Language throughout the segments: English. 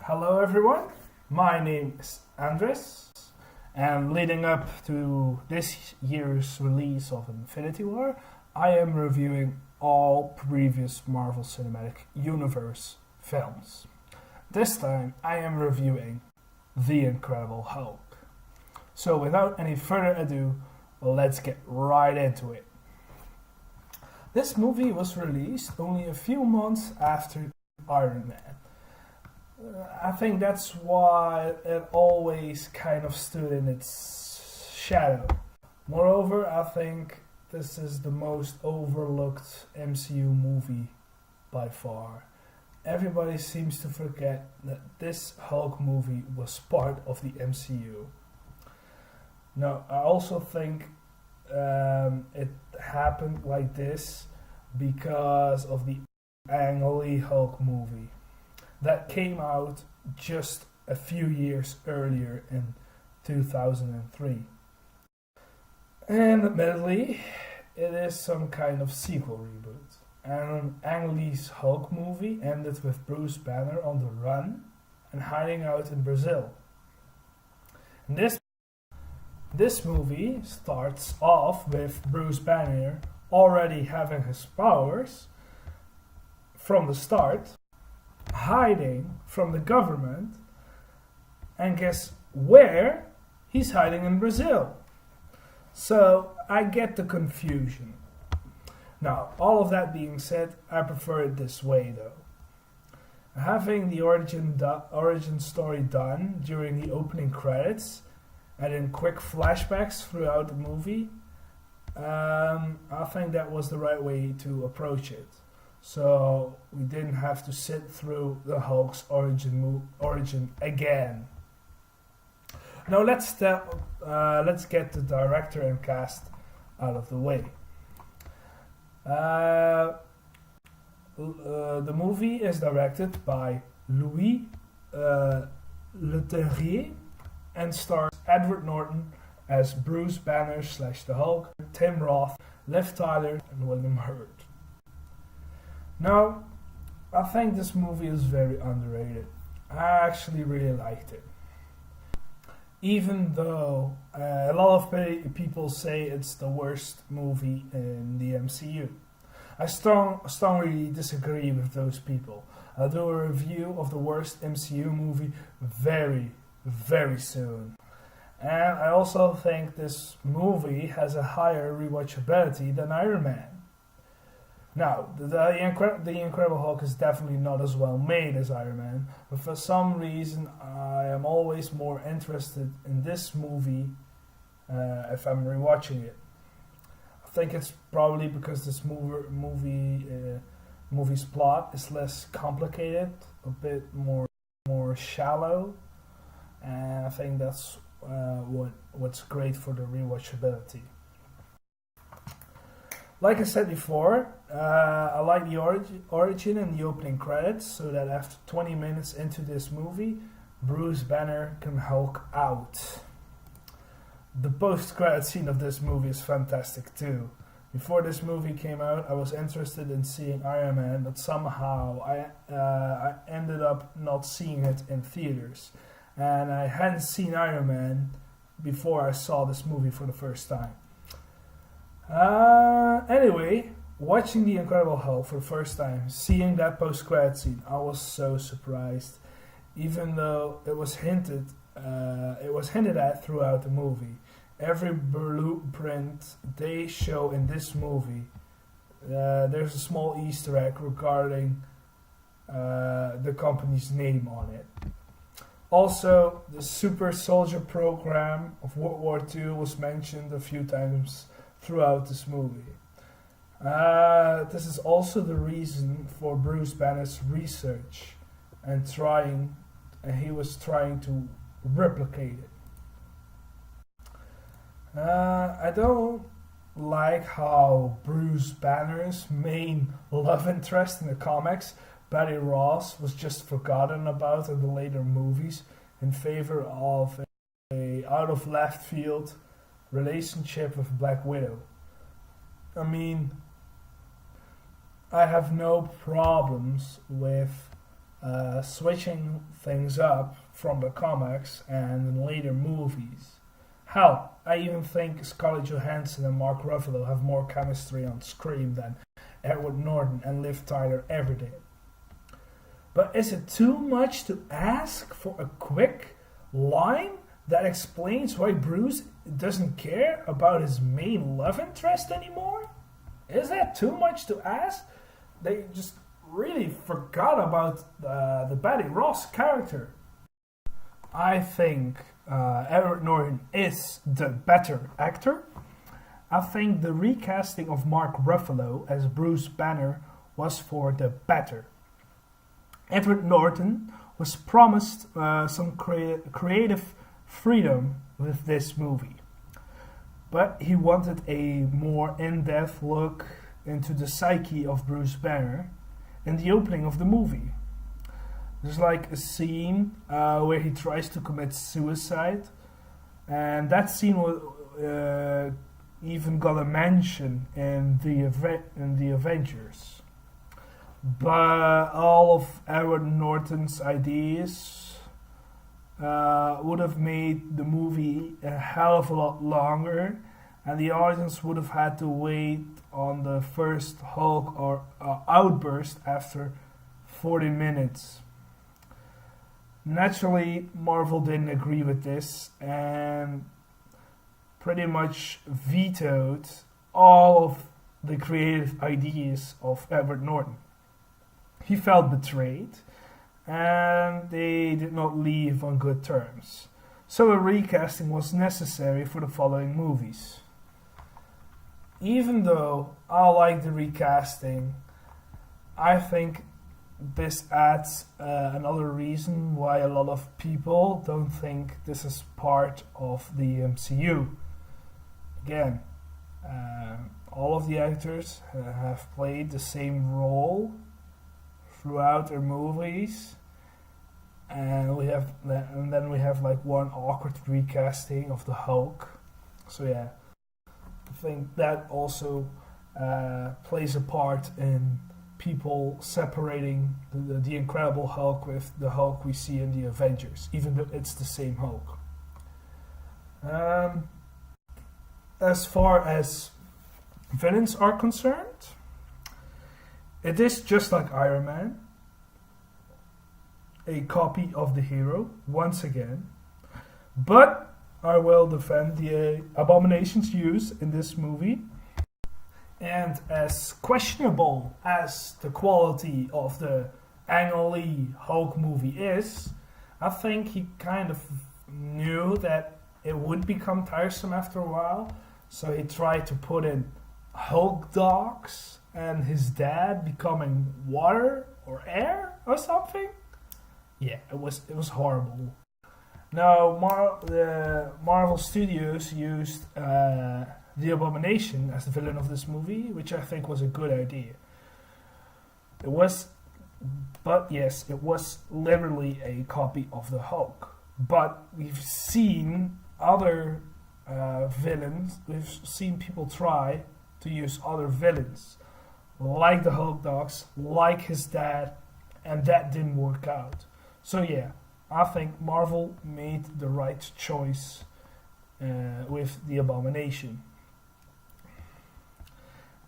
Hello everyone, my name is Andres, and leading up to this year's release of Infinity War, I am reviewing all previous Marvel Cinematic Universe films. This time I am reviewing The Incredible Hulk. So without any further ado, let's get right into it. This movie was released only a few months after Iron Man. I think that's why it always kind of stood in its shadow. Moreover, I think this is the most overlooked MCU movie by far. Everybody seems to forget that this Hulk movie was part of the MCU. Now, I also think it happened like this because of the Ang Lee Hulk movie that came out just a few years earlier in 2003. And admittedly, it is some kind of sequel reboot. And Ang Lee's Hulk movie ended with Bruce Banner on the run and hiding out in Brazil. And this movie starts off with Bruce Banner already having his powers from the start, hiding from the government, and guess where? He's hiding in Brazil. So I get the confusion. Now, all of that being said, I prefer it this way though. Having the origin story done during the opening credits and in quick flashbacks throughout the movie, I think that was the right way to approach it. So we didn't have to sit through the Hulk's origin again. Now let's get the director and cast out of the way. The movie is directed by Louis Leterrier and stars Edward Norton as Bruce Banner / the Hulk, Tim Roth, Liv Tyler, and William Hurt. Now, I think this movie is very underrated. I actually really liked it. Even though a lot of people say it's the worst movie in the MCU. I strongly disagree with those people. I'll do a review of the worst MCU movie very, very soon. And I also think this movie has a higher rewatchability than Iron Man. Now, the Incredible Hulk is definitely not as well made as Iron Man, but for some reason I am always more interested in this movie if I'm rewatching it. I think it's probably because this movie's plot is less complicated, a bit more shallow, and I think that's what's great for the rewatchability. Like I said before, I like the origin and the opening credits, so that after 20 minutes into this movie, Bruce Banner can Hulk out. The post-credit scene of this movie is fantastic too. Before this movie came out, I was interested in seeing Iron Man, but somehow I ended up not seeing it in theaters. And I hadn't seen Iron Man before I saw this movie for the first time. Anyway, watching The Incredible Hulk for the first time, seeing that post-credit scene, I was so surprised. Even though it was hinted at throughout the movie. Every blueprint they show in this movie, there's a small Easter egg regarding the company's name on it. Also, the Super Soldier program of World War II was mentioned a few times throughout this movie. This is also the reason for Bruce Banner's research and he was trying to replicate it. I don't like how Bruce Banner's main love interest in the comics, Betty Ross, was just forgotten about in the later movies in favor of a out of left field relationship with Black Widow. I mean, I have no problems with switching things up from the comics and in later movies. Hell, I even think Scarlett Johansson and Mark Ruffalo have more chemistry on screen than Edward Norton and Liv Tyler ever did. But is it too much to ask for a quick line that explains why Bruce doesn't care about his main love interest anymore? Is that too much to ask? They just really forgot about the Betty Ross character. I think Edward Norton is the better actor. I think the recasting of Mark Ruffalo as Bruce Banner was for the better. Edward Norton was promised some creative freedom with this movie, but he wanted a more in-depth look into the psyche of Bruce Banner in the opening of the movie. There's like a scene where he tries to commit suicide, and that scene even got a mention in the Avengers. But all of Edward Norton's ideas would have made the movie a hell of a lot longer, and the audience would have had to wait on the first Hulk or outburst after 40 minutes. Naturally, Marvel didn't agree with this and pretty much vetoed all of the creative ideas of Edward Norton. He felt betrayed, and they did not leave on good terms. So a recasting was necessary for the following movies. Even though I like the recasting, I think this adds another reason why a lot of people don't think this is part of the MCU. Again, all of the actors have played the same role throughout their movies, and then we have like one awkward recasting of the Hulk. So yeah, I think that also plays a part in people separating the Incredible Hulk with the Hulk we see in the Avengers, even though it's the same Hulk. As far as villains are concerned, it is just like Iron Man, a copy of the hero, once again. But I will defend the abominations used in this movie. And as questionable as the quality of the Ang Lee Hulk movie is, I think he kind of knew that it would become tiresome after a while. So he tried to put in Hulk dogs and his dad becoming water or air or something. Yeah, it was horrible. Now, the Marvel Studios used the Abomination as the villain of this movie, which I think was a good idea. It was literally a copy of the Hulk. But we've seen other villains. We've seen people try to use other villains, like the Hulk dogs, like his dad, and that didn't work out. So yeah, I think Marvel made the right choice with the Abomination.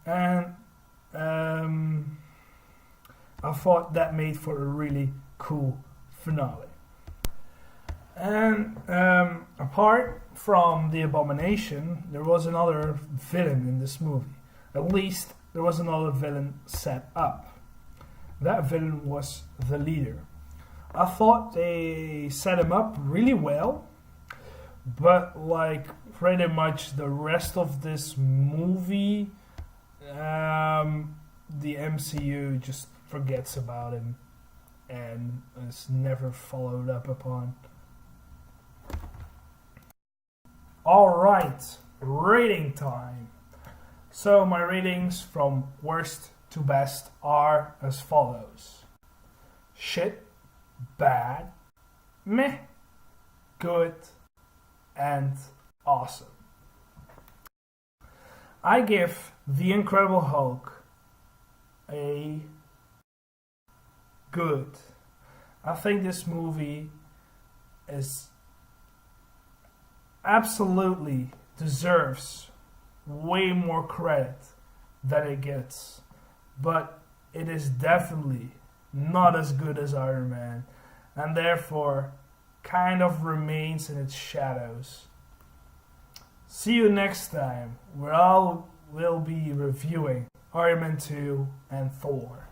And I thought that made for a really cool finale. And apart from the Abomination, there was another villain in this movie. At least there was another villain set up. That villain was the leader. I thought they set him up really well, but like pretty much the rest of this movie, the MCU just forgets about him and is never followed up upon. Alright, rating time. So my ratings from worst to best are as follows: shit, bad, meh, good, and awesome. I give The Incredible Hulk a good. I think this movie is absolutely deserves way more credit than it gets. But it is definitely not as good as Iron Man, and therefore kind of remains in its shadows. See you next time, where I will be reviewing Iron Man 2 and Thor.